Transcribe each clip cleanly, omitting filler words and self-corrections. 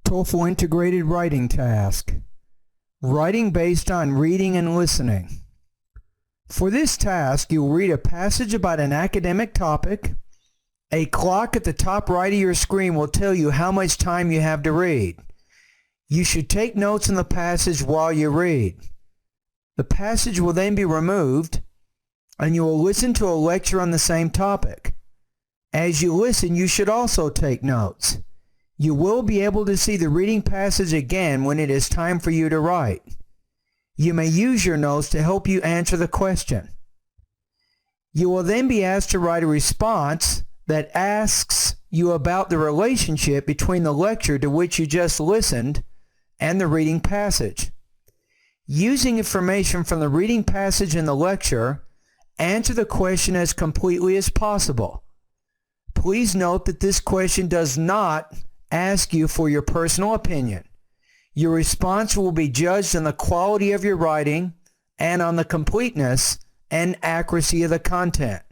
TOEFL Integrated Writing Task. Writing based on reading and listening. For this task, you will read a passage about an academic topic. A clock at the top right of your screen will tell you how much time you have to read. You should take notes on the passage while you read. The passage will then be removed, and you will listen to a lecture on the same topic. As you listen, you should also take notes. You will be able to see the reading passage again when it is time for you to write. You may use your notes to help you answer the question. You will then be asked to write a response that asks you about the relationship between the lecture to which you just listened and the reading passage. Using information from the reading passage and the lecture, answer the question as completely as possible. Please note that this question does not ask you for your personal opinion. Your response will be judged on the quality of your writing and on the completeness and accuracy of the content.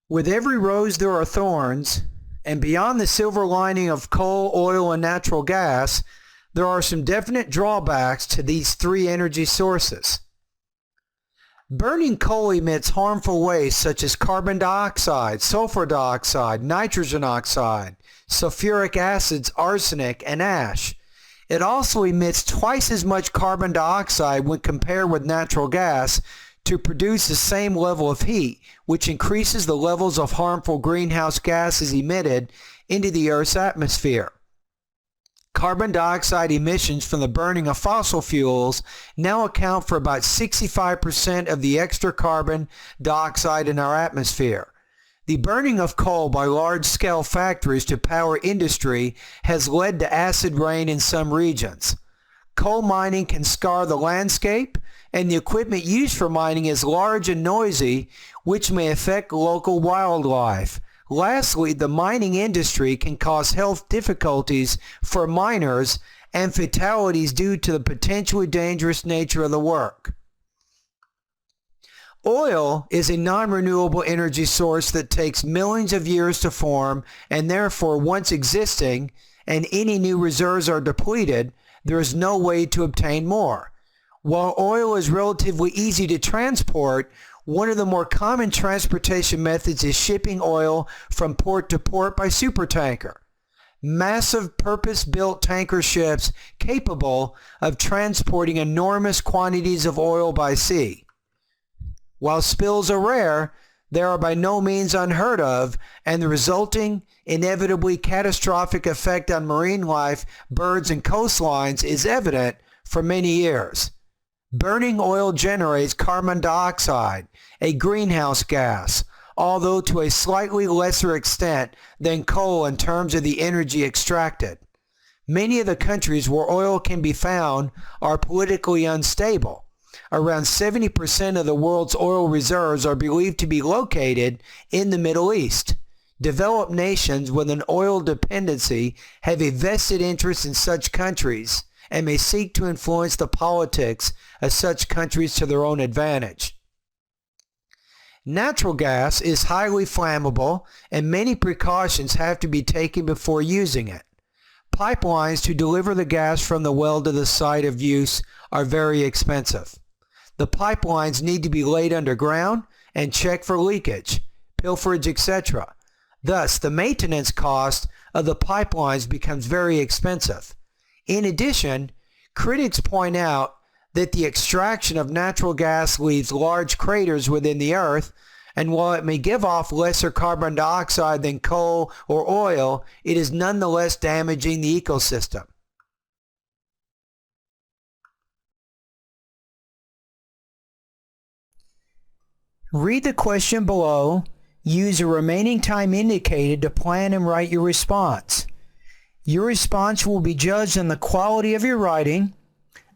With every rose there are thorns, and beyond the silver lining of coal, oil, and natural gas, there are some definite drawbacks to these three energy sources. Burning coal emits harmful waste such as carbon dioxide, sulfur dioxide, nitrogen oxide, sulfuric acids, arsenic, and ash. It also emits twice as much carbon dioxide when compared with natural gas to produce the same level of heat, which increases the levels of harmful greenhouse gases emitted into the Earth's atmosphere. Carbon dioxide emissions from the burning of fossil fuels now account for about 65% of the extra carbon dioxide in our atmosphere. The burning of coal by large-scale factories to power industry has led to acid rain in some regions. Coal mining can scar the landscape, and the equipment used for mining is large and noisy, which may affect local wildlife. Lastly, the mining industry can cause health difficulties for miners and fatalities due to the potentially dangerous nature of the work. Oil is a non-renewable energy source that takes millions of years to form, and therefore once existing and any new reserves are depleted, there is no way to obtain more. While oil is relatively easy to transport, one of the more common transportation methods is shipping oil from port to port by supertanker. Massive purpose-built tanker ships capable of transporting enormous quantities of oil by sea. While spills are rare, they are by no means unheard of, and the resulting, inevitably catastrophic effect on marine life, birds, and coastlines is evident for many years. Burning oil generates carbon dioxide, a greenhouse gas, although to a slightly lesser extent than coal in terms of the energy extracted. Many of the countries where oil can be found are politically unstable. Around 70% of the world's oil reserves are believed to be located in the Middle East. Developed nations with an oil dependency have a vested interest in such countries and may seek to influence the politics of such countries to their own advantage. Natural gas is highly flammable, and many precautions have to be taken before using it. Pipelines to deliver the gas from the well to the site of use are very expensive. The pipelines need to be laid underground and checked for leakage, pilferage, etc. Thus, the maintenance cost of the pipelines becomes very expensive. In addition, critics point out that the extraction of natural gas leaves large craters within the earth, and while it may give off lesser carbon dioxide than coal or oil, it is nonetheless damaging the ecosystem. Read the question below. Use the remaining time indicated to plan and write your response. Your response will be judged on the quality of your writing,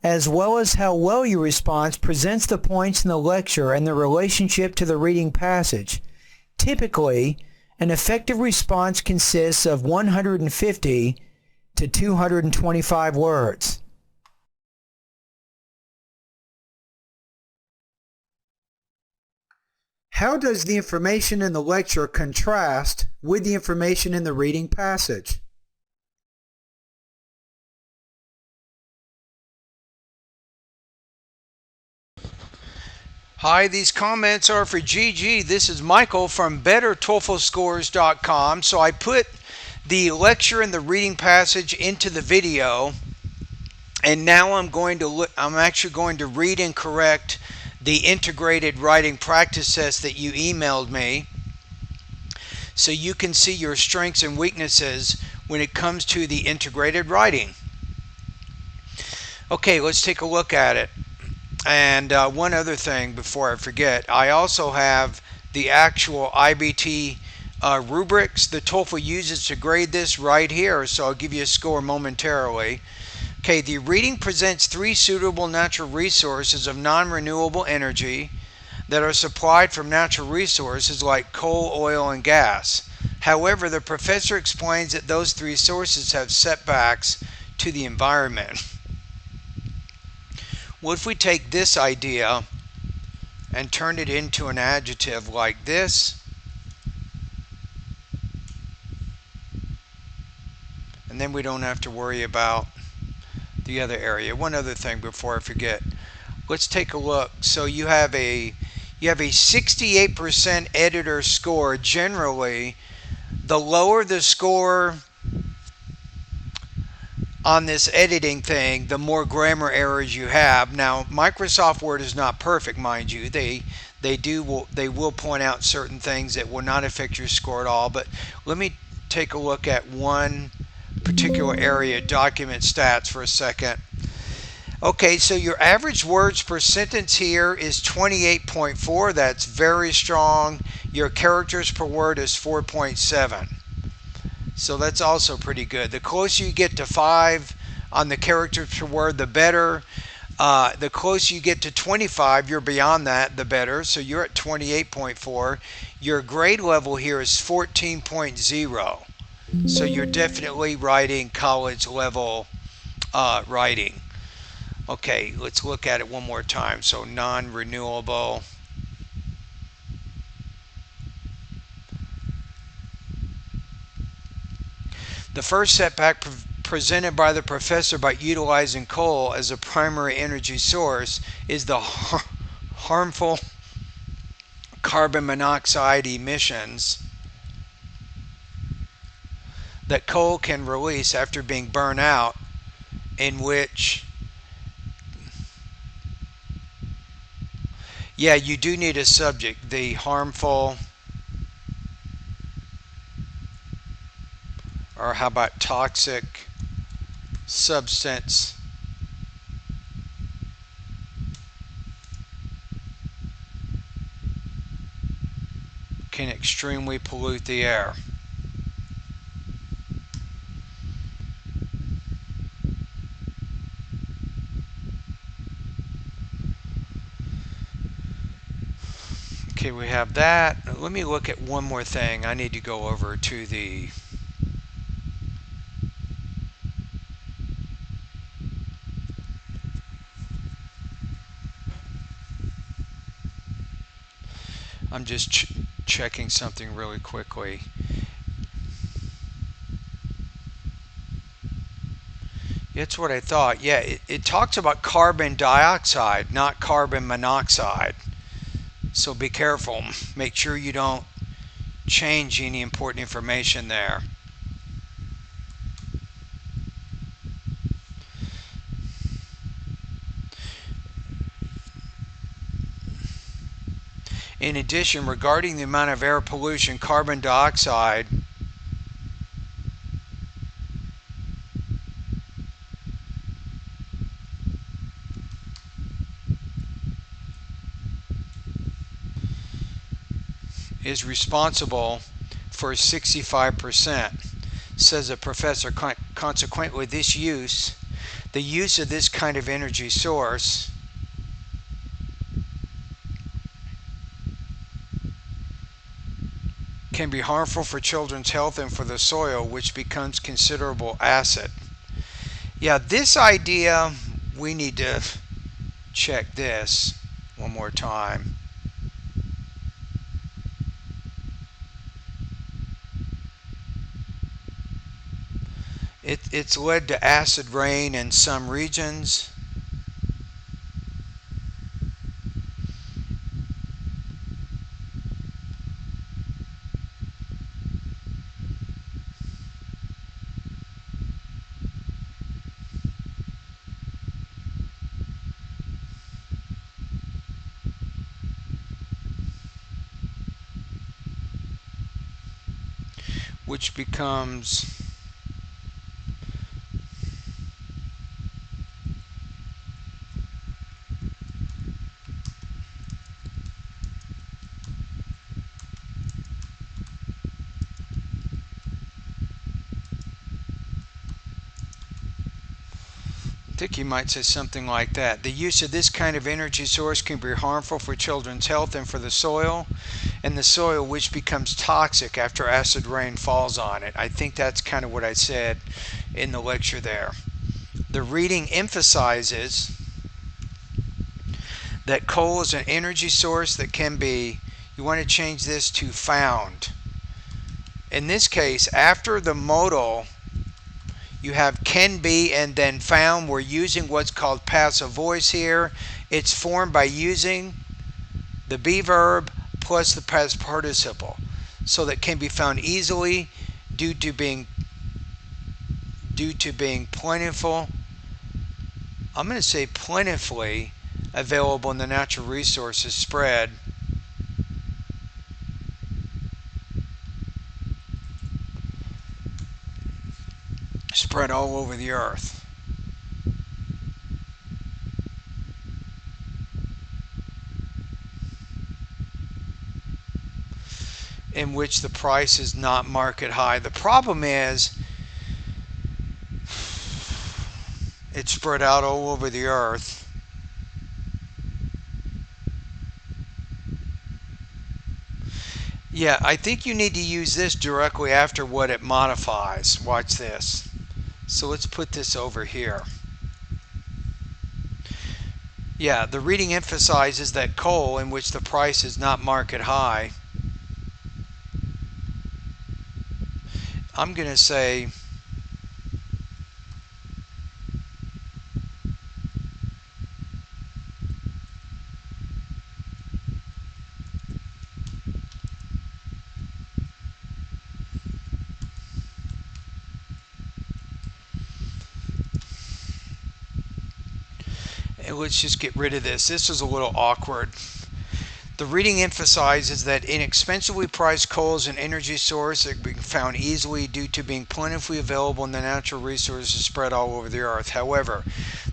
as well as how well your response presents the points in the lecture and the relationship to the reading passage. Typically, an effective response consists of 150 to 225 words. How does the information in the lecture contrast with the information in the reading passage? Hi, these comments are for Gigi. This is Michael from BetterTOEFLScores.com. So I put the lecture and the reading passage into the video, and now I'm actually going to read and correct the integrated writing practice test that you emailed me, so you can see your strengths and weaknesses when it comes to the integrated writing. Okay, let's take a look at it. And one other thing before I forget, I also have the actual IBT rubrics the TOEFL uses to grade this right here, so I'll give you a score momentarily. Okay, the reading presents 3 suitable natural resources of non-renewable energy that are supplied from natural resources like coal, oil, and gas. However, the professor explains that those 3 sources have setbacks to the environment. What if we take this idea and turn it into an adjective like this? and then we don't have to worry about the other area. One other thing before I forget. Let's take a look. So you have a 68% editor score. Generally, the lower the score on this editing thing, the more grammar errors you have. Now, Microsoft Word is not perfect, mind you. They will point out certain things that will not affect your score at all. But let me take a look at one particular area, document stats, for a second. Okay, so your average words per sentence here is 28.4. That's very strong. Your characters per word is 4.7. So that's also pretty good. The closer you get to 5 on the characters per word, the better. The closer you get to 25, you're beyond that, the better. So you're at 28.4. Your grade level here is 14.0. So you're definitely writing college level writing. Okay, let's look at it one more time. So non-renewable. The first setback presented by the professor by utilizing coal as a primary energy source is the harmful carbon monoxide emissions that coal can release after being burned out, in which, yeah, you do need a subject, the harmful, or how about toxic substance can extremely pollute the air. Okay, we have that. Let me look at one more thing. I need to go over to the I'm just checking something really quickly. That's what I thought. Yeah, it talks about carbon dioxide, not carbon monoxide. So be careful. Make sure you don't change any important information there. In addition, regarding the amount of air pollution, carbon dioxide is responsible for 65%, says a professor. Consequently, the use of this kind of energy source can be harmful for children's health and for the soil, which becomes considerable acid. Yeah, this idea, we need to check this one more time. It's led to acid rain in some regions. Which becomes I think you might say something like that. The use of this kind of energy source can be harmful for children's health and for the soil, and the soil which becomes toxic after acid rain falls on it. I think that's kind of what I said in the lecture there. The reading emphasizes that coal is an energy source that can be, you want to change this to found. In this case, after the modal, You have can be and then found. We're using what's called passive voice here. It's formed by using the be verb plus the past participle. So that can be found easily due to being plentiful. I'm going to say plentifully available in the natural resources spread all over the earth. In which the price is not market high. The problem is it's spread out all over the earth. Yeah, I think you need to use this directly after what it modifies. Watch this. So let's put this over here. Yeah, the reading emphasizes that coal, in which the price is not market high, I'm going to say let's just get rid of this. This is a little awkward. The reading emphasizes that inexpensively priced coal is an energy source that can be found easily due to being plentifully available in the natural resources spread all over the earth. However,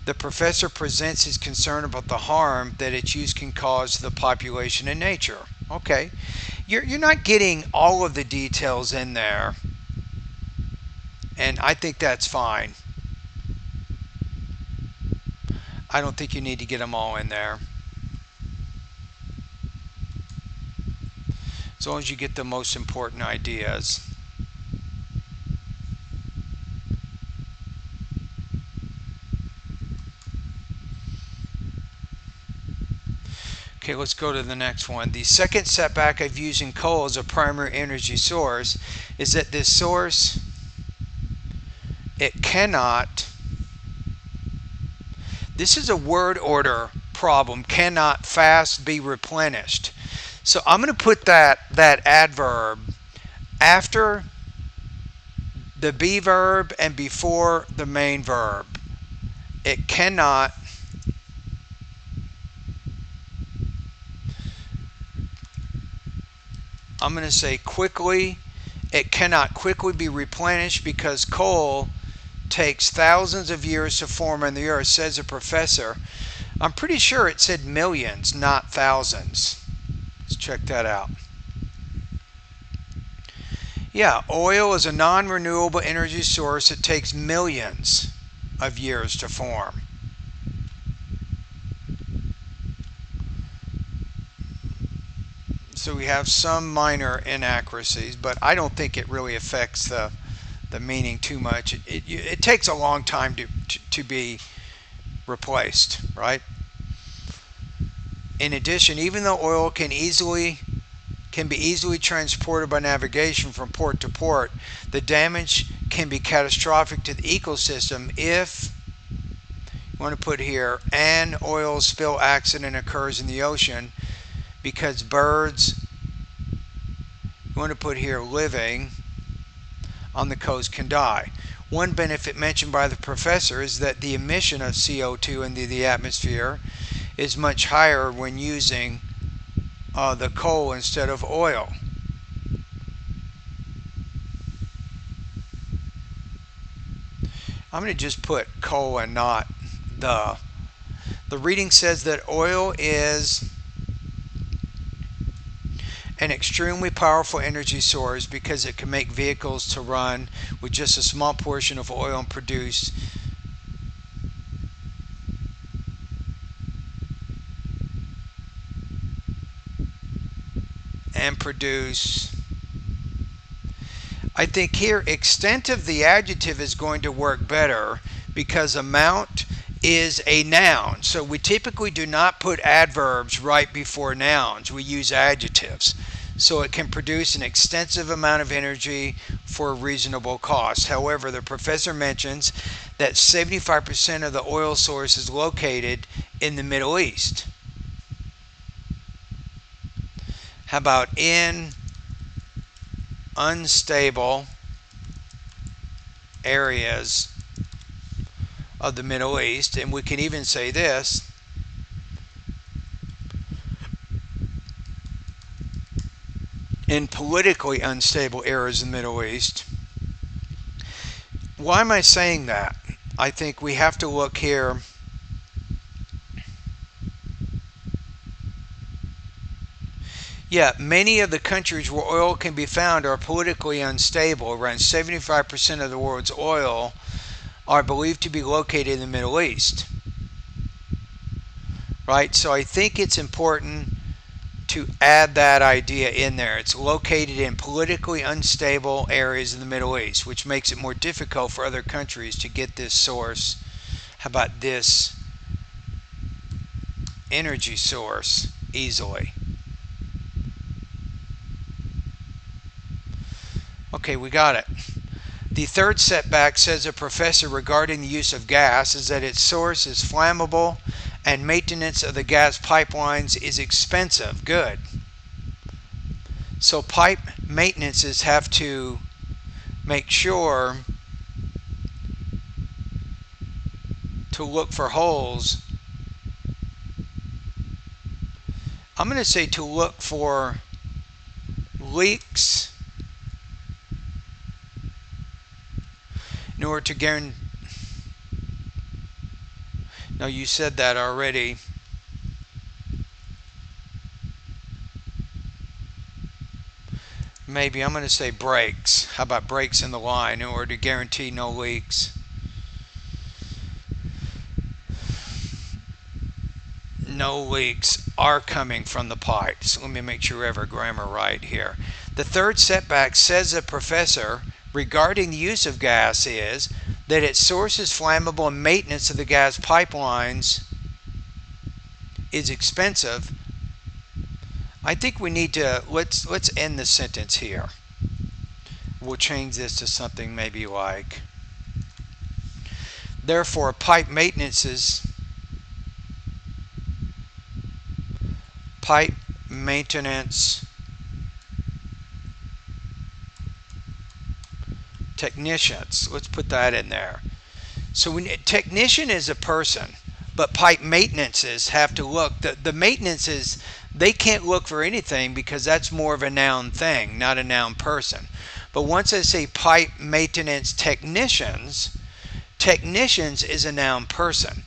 the professor presents his concern about the harm that its use can cause to the population and nature. Okay, you're not getting all of the details in there, and I think that's fine. I don't think you need to get them all in there. As long as you get the most important ideas. Okay, let's go to the next one. The second setback of using coal as a primary energy source is that this source, it cannot, this is a word order problem, cannot fast be replenished. So I'm going to put that adverb after the be verb and before the main verb. It cannot I'm going to say quickly. It cannot quickly be replenished because coal takes thousands of years to form on the earth, says a professor. I'm pretty sure it said millions, not thousands. Let's check that out. Yeah, oil is a non-renewable energy source that takes millions of years to form. So we have some minor inaccuracies, but I don't think it really affects the meaning too much. It takes a long time to be replaced, right? In addition, even though oil can be easily transported by navigation from port to port, the damage can be catastrophic to the ecosystem if you want to put here an oil spill accident occurs in the ocean, because birds, you want to put here living on the coast, can die. One benefit mentioned by the professor is that the emission of CO2 into the atmosphere is much higher when using the coal instead of oil. I'm going to just put coal and not the. The reading says that oil is an extremely powerful energy source because it can make vehicles to run with just a small portion of oil and produce I think here extent of the adjective is going to work better because amount is a noun. So we typically do not put adverbs right before nouns. We use adjectives. so it can produce an extensive amount of energy for a reasonable cost. However, the professor mentions that 75% of the oil source is located in the Middle East. How about in unstable areas of the Middle East? And we can even say this: in politically unstable areas of the Middle East. Why am I saying that? I think we have to look here. Yeah, many of the countries where oil can be found are politically unstable. Around 75% of the world's oil are believed to be located in the Middle East. Right? So I think it's important to add that idea in there. It's located in politically unstable areas of the Middle East, which makes it more difficult for other countries to get this source. How about this energy source easily? Okay, we got it. The third setback, says a professor, regarding the use of gas is that its source is flammable and maintenance of the gas pipelines is expensive. Good. So pipe maintenances have to make sure to look for holes. I'm going to say to look for leaks in order to guarantee. No, you said that already. Maybe I'm going to say breaks. How about breaks in the line in order to guarantee no leaks? No leaks are coming from the pipes. Let me make sure we have our grammar right here. The third setback, says a professor, regarding the use of gas is that its source is flammable and maintenance of the gas pipelines is expensive. I think we need to let's end the sentence here. We'll change this to something maybe like, therefore pipe maintenance technicians. Let's put that in there. So technician is a person, but pipe maintenances have to look. The maintenances, they can't look for anything because that's more of a noun thing, not a noun person. But once I say pipe maintenance technicians, technicians is a noun person.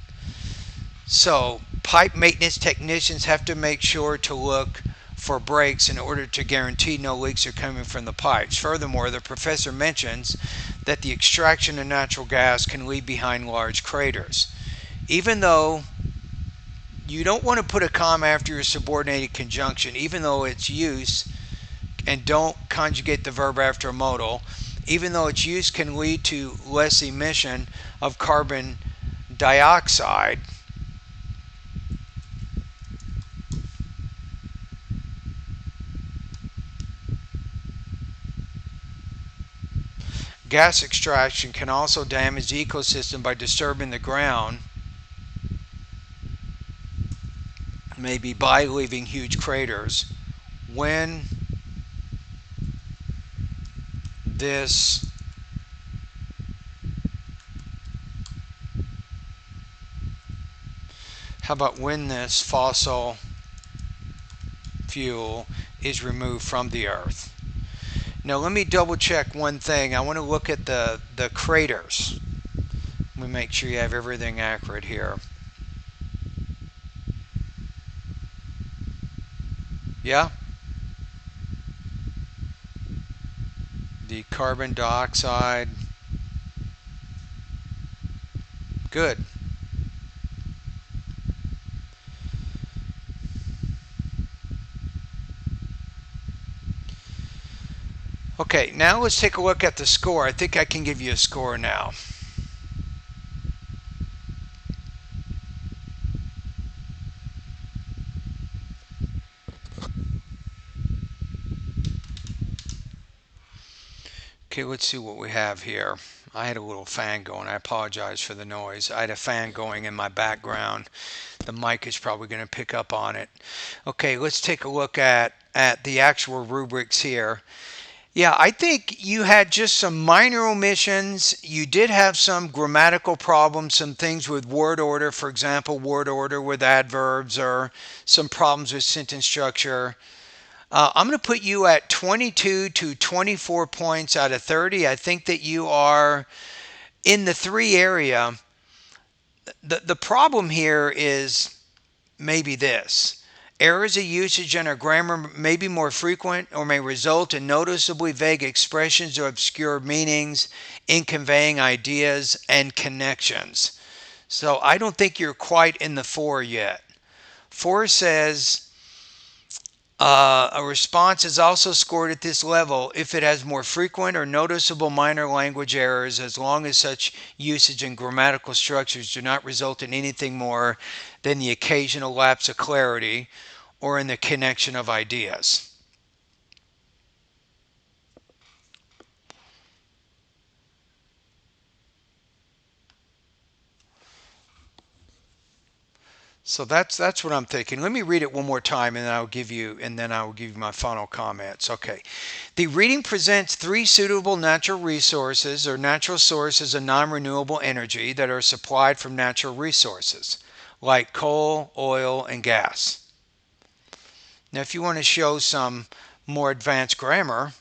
So pipe maintenance technicians have to make sure to look for breaks in order to guarantee no leaks are coming from the pipes. Furthermore, the professor mentions that the extraction of natural gas can leave behind large craters. Even though you don't want to put a comma after your subordinated conjunction, even though its use, and don't conjugate the verb after a modal, even though its use can lead to less emission of carbon dioxide, gas extraction can also damage the ecosystem by disturbing the ground, maybe by leaving huge craters. When this how about when this fossil fuel is removed from the earth? Now let me double check one thing. I want to look at the craters. Let me make sure you have everything accurate here. Yeah? The carbon dioxide. Good. Okay, now let's take a look at the score. I think I can give you a score now. Okay, let's see what we have here. I had a little fan going. I apologize for the noise. I had a fan going in my background. The mic is probably going to pick up on it. Okay, let's take a look at the actual rubrics here. Yeah, I think you had just some minor omissions. You did have some grammatical problems, some things with word order, for example, word order with adverbs, or some problems with sentence structure. I'm going to put you at 22 to 24 points out of 30. I think that you are in the 3 area. The problem here is maybe this. Errors of usage and our grammar may be more frequent or may result in noticeably vague expressions or obscure meanings in conveying ideas and connections. So I don't think you're quite in the 4 yet. 4 says a response is also scored at this level if it has more frequent or noticeable minor language errors, as long as such usage and grammatical structures do not result in anything more than the occasional lapse of clarity or in the connection of ideas. So that's what I'm thinking. Let me read it one more time, and then I will give you my final comments. Okay. The reading presents 3 suitable natural resources or natural sources of non-renewable energy that are supplied from natural resources like coal, oil, and gas. Now, if you want to show some more advanced grammar,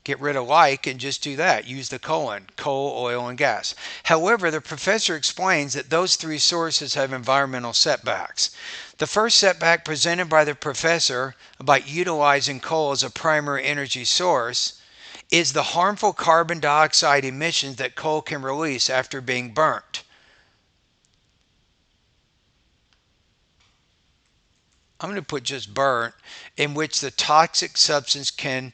get rid of like and just do that. Use the colon, coal, oil, and gas. However, the professor explains that those 3 sources have environmental setbacks. The first setback presented by the professor about utilizing coal as a primary energy source is the harmful carbon dioxide emissions that coal can release after being burnt. I'm going to put just burnt, in which the toxic substance can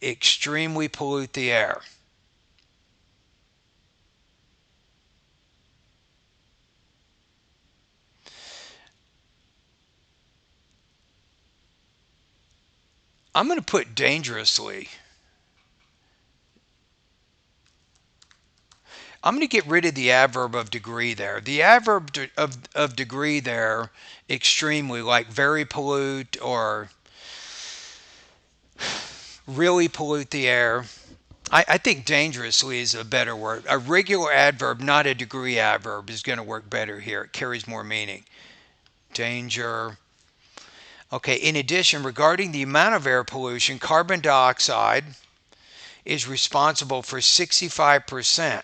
extremely pollute the air. I'm going to put dangerously. I'm going to get rid of the adverb of degree there. The adverb of degree there, extremely, like very pollute or really pollute the air. I think dangerously is a better word. A regular adverb, not a degree adverb, is going to work better here. It carries more meaning. Danger. Okay, in addition, regarding the amount of air pollution, carbon dioxide is responsible for 65%,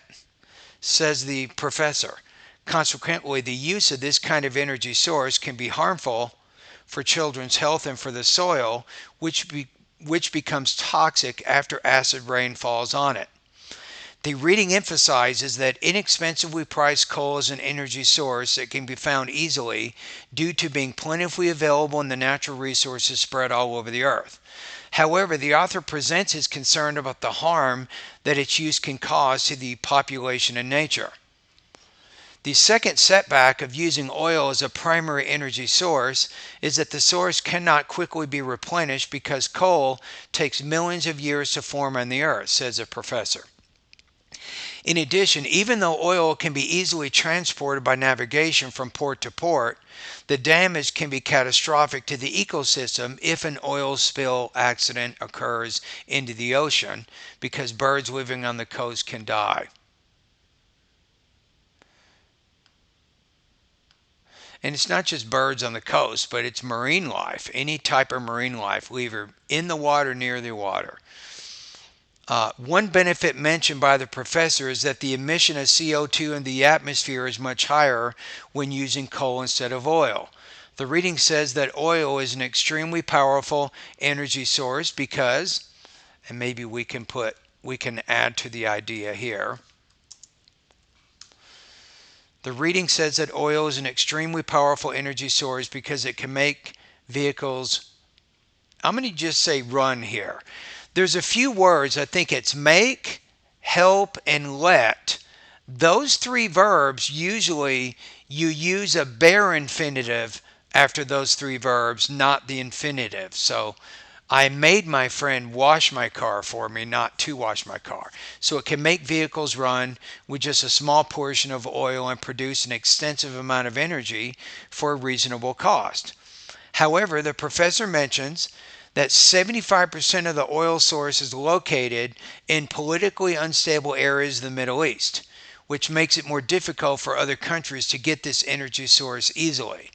says the professor. Consequently, the use of this kind of energy source can be harmful for children's health and for the soil, which becomes toxic after acid rain falls on it. The reading emphasizes that inexpensively priced coal is an energy source that can be found easily due to being plentifully available in the natural resources spread all over the earth. However, the author presents his concern about the harm that its use can cause to the population and nature. The second setback of using oil as a primary energy source is that the source cannot quickly be replenished because coal takes millions of years to form on the earth, says a professor. In addition, even though oil can be easily transported by navigation from port to port, the damage can be catastrophic to the ecosystem if an oil spill accident occurs into the ocean, because birds living on the coast can die. And it's not just birds on the coast, but it's marine life, any type of marine life, either in the water, near the water. One benefit mentioned by the professor is that the emission of CO2 in the atmosphere is much higher when using coal instead of oil. The reading says that oil is an extremely powerful energy source because, and maybe we can add to the idea here. The reading says that oil is an extremely powerful energy source because it can make vehicles, I'm going to just say run here. There's a few words, I think it's make, help, and let. Those 3 verbs, usually you use a bare infinitive after those 3 verbs, not the infinitive. So I made my friend wash my car for me, not to wash my car. So it can make vehicles run with just a small portion of oil and produce an extensive amount of energy for a reasonable cost. However, the professor mentions that 75% of the oil source is located in politically unstable areas of the Middle East, which makes it more difficult for other countries to get this energy source easily.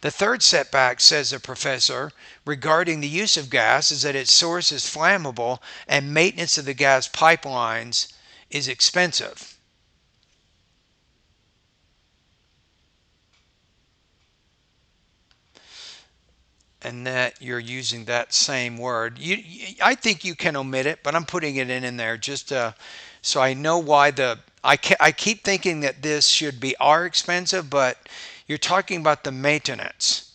The third setback, says the professor, regarding the use of gas is that its source is flammable and maintenance of the gas pipelines is expensive. And that you're using that same word. I think you can omit it, but I'm putting it in there just so I know why I keep thinking that this should be are expensive, but you're talking about the maintenance.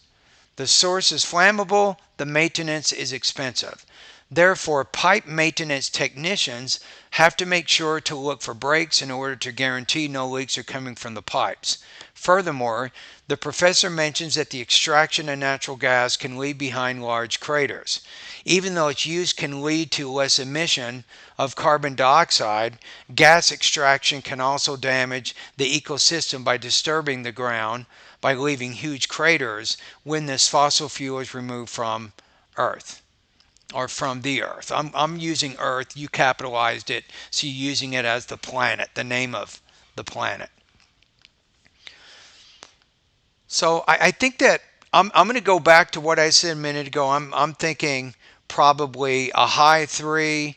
The source is flammable, the maintenance is expensive. Therefore, pipe maintenance technicians have to make sure to look for breaks in order to guarantee no leaks are coming from the pipes. Furthermore, the professor mentions that the extraction of natural gas can leave behind large craters. Even though its use can lead to less emission of carbon dioxide, gas extraction can also damage the ecosystem by disturbing the ground by leaving huge craters when this fossil fuel is removed from Earth or from the Earth. I'm using Earth, you capitalized it, so you're using it as the planet, the name of the planet. So I think that I'm going to go back to what I said a minute ago. I'm thinking probably a high 3,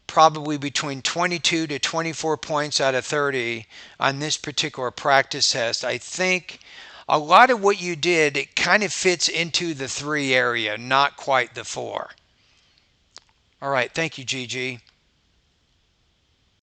probably between 22 to 24 points out of 30 on this particular practice test. I think a lot of what you did, it kind of fits into the 3 area, not quite the 4. All right, thank you, Gigi.